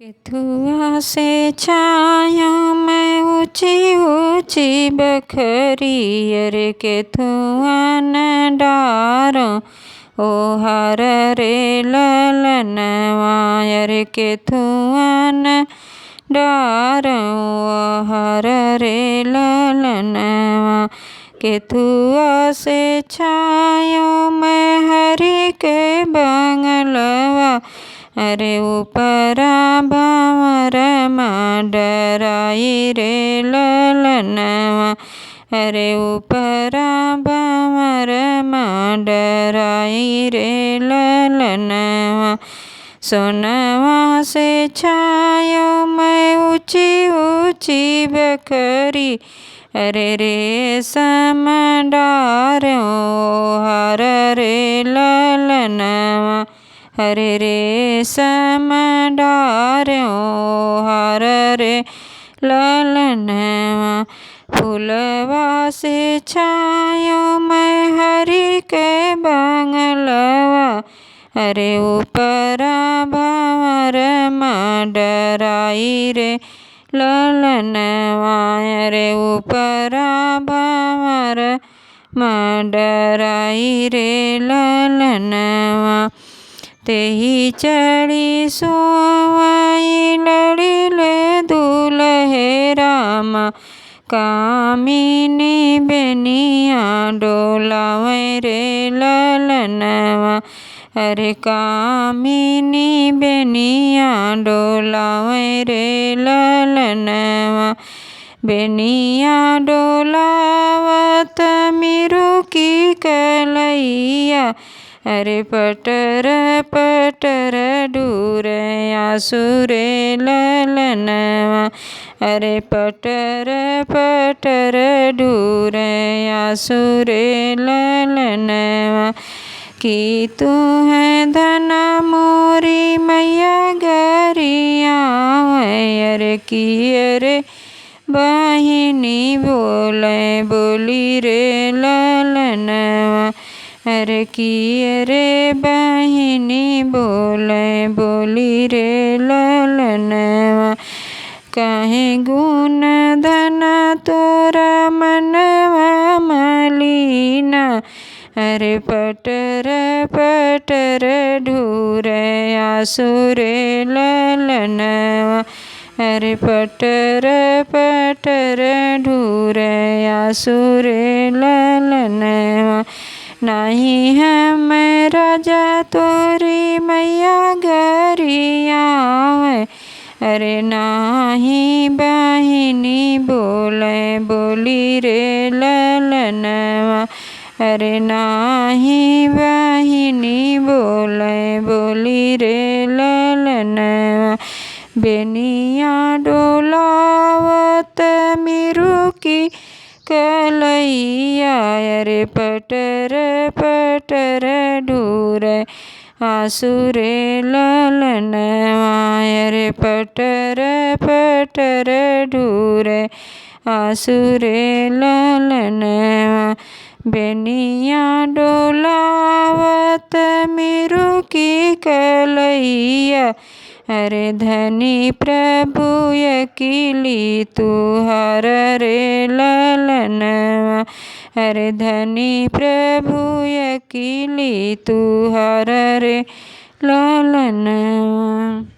केथुआ से छाया में ऊंची ऊंची बखरी, अरे केथुआ न डारो ओ हर रे ललनवा, अरे केथुआ न डारो ओ हर रे ललनवा। केथुआ से छायो में हरि के बंगलवा, अरे ऊपरा भंवर माँ डराई रे ललनवा, अरे ऊपरा भंवर माँ डराई रे ललनवा। सोनवा से छायो मैं ऊंची ऊंची बखरी, अरे रेशम डारो हर रे ललनवा, हरे रेशम डारो हर रे ललनवा। फूलवा से छायो मैं हरि के बंगलवा, अरे ऊपरा भंवर माँ डराई रे ललनवा, अरे ऊपरा भंवर माँ डराई रे ललनवा। तेही चढ़ी सोवाई लड़ी ले दूल्हे रामा, कामिनी बेनिया डोलावे रे ललनवा, अरे कामिनी बेनिया डोलावे रे ललनवा। बेनिया डोलावत मीरू की कलैया, अरे पटर पटर डूरे आसुरे ललनवा, अरे पटर पटर डूरे आसुरे ललनवा। कि तू है धना मोरी मैया गरिया, अरे की अरे बहिनी बोले बोली रे ललनवा, अरे की अरे बहिनी बोले बोली रे ललनवा। काहे गुण धना तोरा मनवा मलीना, अरे पटर पटर ढूरे आसुरे ललनवा, अरे पटर पटर ढूरे आसुरे ललनवा। नहीं हम राजा तोरी मैया गरिया, अरे नाही बहिनी बोले बोली रे ललनवा, अरे नाही बहिनी बोले बोली रे ललनवा। बेनिया डोलावत मीरू की कलैया, अरे पटर पटर ढूरे आसुरे ललनवा, अरे पटर पटर ढूरे आसुरे ललनवा। बेनिया डोलावत मीरू की कलैया, अरे धनी प्रभु यकीली तू हर रे ललनवा, अरे धनी प्रभु यकीली तू हर रे ललनवा।